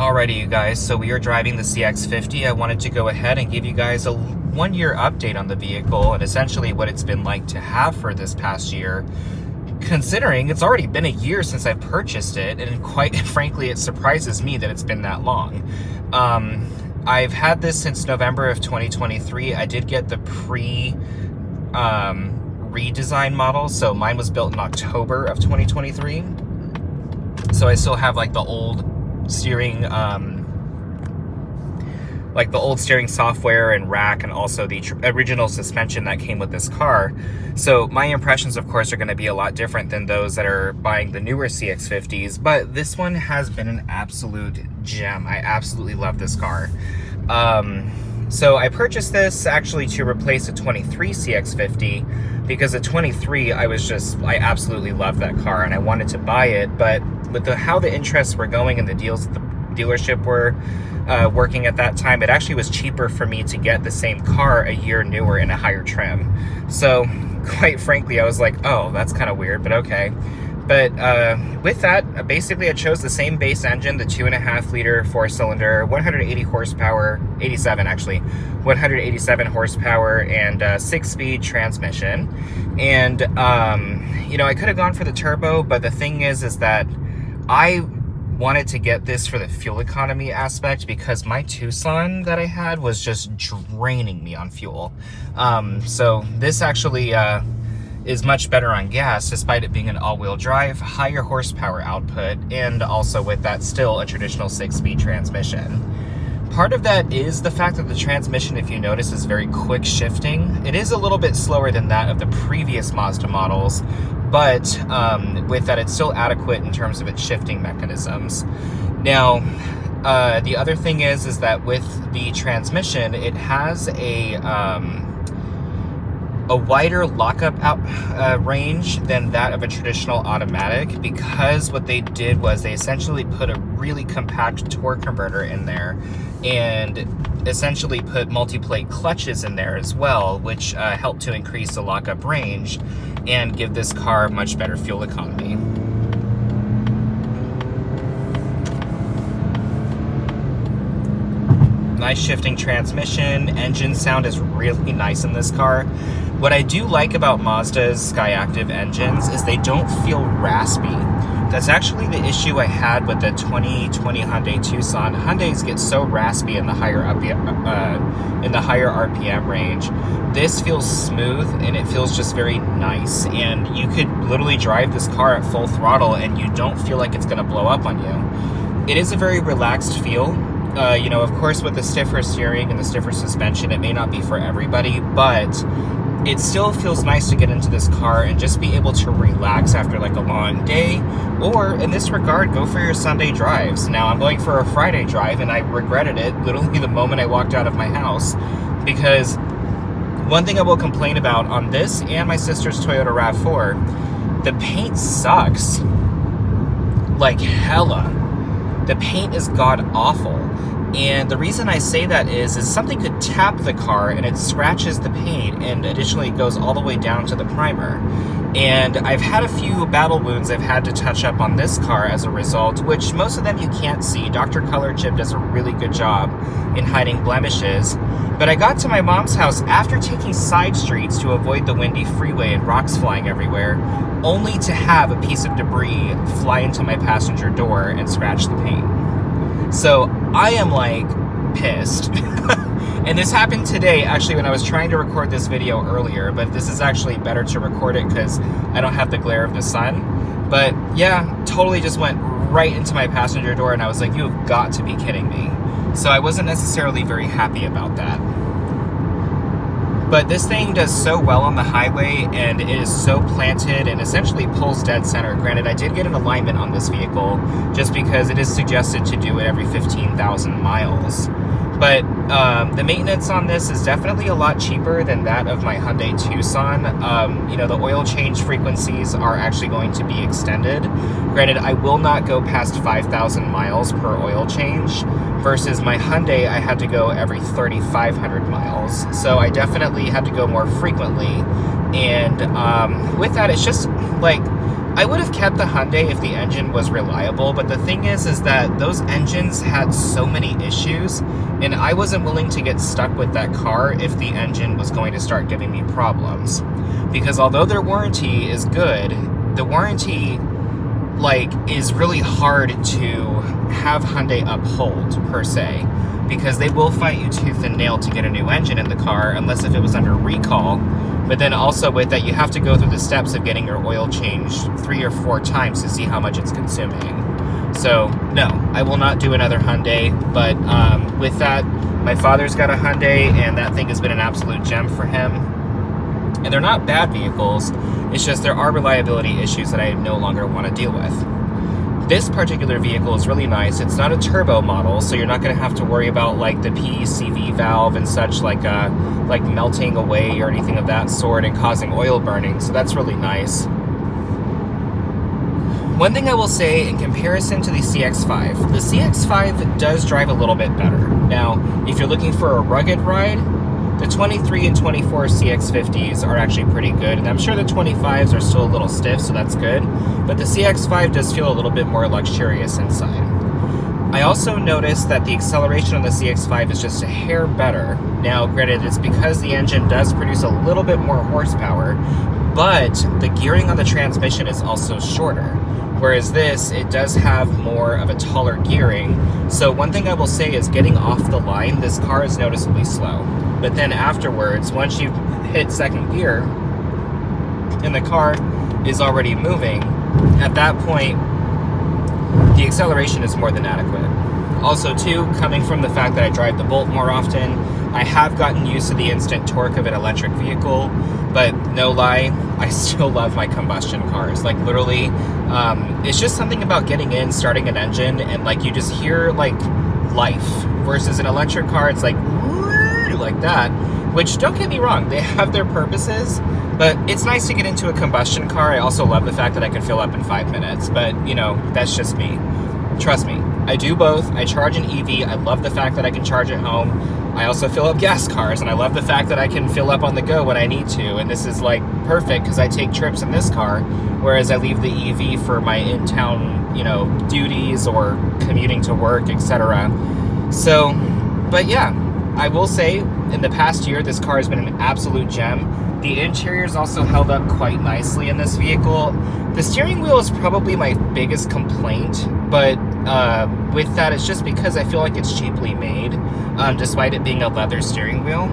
Alrighty, you guys, so we are driving the CX50. I wanted to go ahead and give you guys a one-year update on the vehicle and essentially what it's been like to have for this past year, considering it's already been a year since I purchased it, and quite frankly, it surprises me that it's been that long. I've had this since November of 2023. I did get the redesign model, so mine was built in October of 2023. So I still have like the old steering software and rack, and also the original suspension that came with this car. So my impressions, of course, are going to be a lot different than those that are buying the newer CX50s, but this one has been an absolute gem. I absolutely love this car. So I purchased this actually to replace a 23 CX50 because the 23, I absolutely loved that car and I wanted to buy it, but with how the interests were going and the deals that the dealership were working at that time, it actually was cheaper for me to get the same car a year newer in a higher trim. So quite frankly, I was like, oh, that's kind of weird, but okay. But with that, basically I chose the same base engine, the 2.5 liter 4-cylinder, 180 horsepower, 87 actually, 187 horsepower and 6-speed transmission. And, you know, I could have gone for the turbo, but the thing is that I wanted to get this for the fuel economy aspect because my Tucson that I had was just draining me on fuel. So this actually is much better on gas, despite it being an all-wheel drive, higher horsepower output, and also with that still a traditional 6-speed transmission. Part of that is the fact that the transmission, if you notice, is very quick shifting. It is a little bit slower than that of the previous Mazda models, but with that, it's still adequate in terms of its shifting mechanisms. Now, the other thing is that with the transmission, it has a wider lockup range than that of a traditional automatic, because what they did was they essentially put a really compact torque converter in there and essentially put multi-plate clutches in there as well, which helped to increase the lockup range and give this car much better fuel economy. Nice shifting transmission. Engine sound is really nice in this car. What I do like about Mazda's Skyactiv engines is they don't feel raspy. That's actually the issue I had with the 2020 Hyundai Tucson. Hyundais get so raspy in the higher RPM range. This feels smooth and it feels just very nice. And you could literally drive this car at full throttle and you don't feel like it's going to blow up on you. It is a very relaxed feel. You know, of course, with the stiffer steering and the stiffer suspension, it may not be for everybody, but it still feels nice to get into this car and just be able to relax after like a long day, or in this regard, go for your Sunday drives. Now, I'm going for a Friday drive and I regretted it literally the moment I walked out of my house, because one thing I will complain about on this and my sister's Toyota RAV4, the paint sucks. Like hella. The paint is god-awful, and the reason I say that is something could tap the car and it scratches the paint, and additionally it goes all the way down to the primer. And I've had a few battle wounds I've had to touch up on this car as a result, which most of them you can't see. Dr. Color Chip does a really good job in hiding blemishes. But I got to my mom's house after taking side streets to avoid the windy freeway and rocks flying everywhere, only to have a piece of debris fly into my passenger door and scratch the paint. So I am like pissed. And this happened today, actually, when I was trying to record this video earlier, but this is actually better to record it because I don't have the glare of the sun. But yeah, totally just went right into my passenger door, and I was like, you have got to be kidding me. So I wasn't necessarily very happy about that. But this thing does so well on the highway, and it is so planted and essentially pulls dead center. Granted, I did get an alignment on this vehicle just because it is suggested to do it every 15,000 miles. But the maintenance on this is definitely a lot cheaper than that of my Hyundai Tucson. You know, the oil change frequencies are actually going to be extended. Granted, I will not go past 5,000 miles per oil change, versus my Hyundai, I had to go every 3,500 miles. So I definitely had to go more frequently. And with that, it's just like I would have kept the Hyundai if the engine was reliable, but the thing is that those engines had so many issues, and I wasn't willing to get stuck with that car if the engine was going to start giving me problems. Because although their warranty is good, the warranty is really hard to have Hyundai uphold per se, because they will fight you tooth and nail to get a new engine in the car, unless if it was under recall. But then also with that, you have to go through the steps of getting your oil changed 3 or 4 times to see how much it's consuming. So no, I will not do another Hyundai. But with that, my father's got a Hyundai, and that thing has been an absolute gem for him. And they're not bad vehicles, it's just there are reliability issues that I no longer want to deal with. This particular vehicle is really nice. It's not a turbo model, so you're not going to have to worry about the PECV valve and such like melting away or anything of that sort and causing oil burning, so that's really nice. One thing I will say in comparison to the CX5, the CX5 does drive a little bit better. Now, if you're looking for a rugged ride, the 23 and 24 CX50s are actually pretty good, and I'm sure the 25s are still a little stiff, so that's good, but the CX5 does feel a little bit more luxurious inside. I also noticed that the acceleration on the CX5 is just a hair better. Now, granted, it's because the engine does produce a little bit more horsepower, but the gearing on the transmission is also shorter. Whereas this, it does have more of a taller gearing. So one thing I will say is getting off the line, this car is noticeably slow. But then afterwards, once you hit second gear and the car is already moving, at that point, the acceleration is more than adequate. Also too, coming from the fact that I drive the Bolt more often, I have gotten used to the instant torque of an electric vehicle, but no lie, I still love my combustion cars. Literally, it's just something about getting in, starting an engine, and you just hear life, versus an electric car, it's like that, which, don't get me wrong, they have their purposes, but it's nice to get into a combustion car. I also love the fact that I can fill up in 5 minutes, but that's just me. Trust me, I do both. I charge an EV. I love the fact that I can charge at home. I also fill up gas cars, and I love the fact that I can fill up on the go when I need to, and this is perfect because I take trips in this car, whereas I leave the EV for my in-town duties or commuting to work, etc. So, but yeah, I will say in the past year this car has been an absolute gem. The interior's also held up quite nicely in this vehicle. The steering wheel is probably my biggest complaint, but with that, it's just because I feel like it's cheaply made, despite it being a leather steering wheel.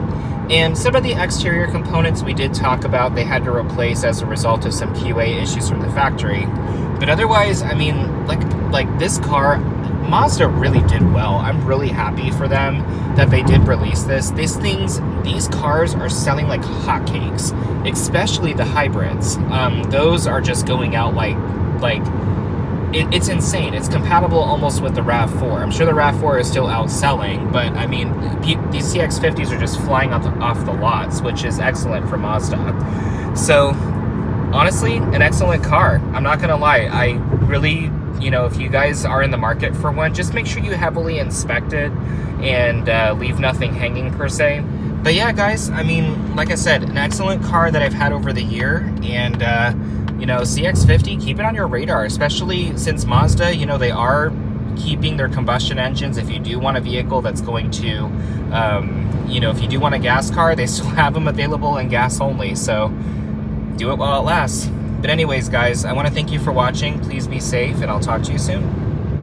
And some of the exterior components we did talk about, they had to replace as a result of some QA issues from the factory. But otherwise, I mean, like this car, Mazda really did well. I'm really happy for them that they did release this. These cars are selling like hotcakes, especially the hybrids. Those are just going out it's insane. It's compatible almost with the RAV4. I'm sure the RAV4 is still outselling, but I mean, these CX50s are just flying off the lots, which is excellent for Mazda. So, honestly, an excellent car. I'm not gonna lie. I really, if you guys are in the market for one, just make sure you heavily inspect it and leave nothing hanging per se. But yeah, guys, I mean, like I said, an excellent car that I've had over the year, and CX50, keep it on your radar, especially since Mazda, they are keeping their combustion engines. If you do want a vehicle that's going to, if you do want a gas car, they still have them available in gas only, so do it while it lasts. But anyways, guys, I want to thank you for watching. Please be safe, and I'll talk to you soon.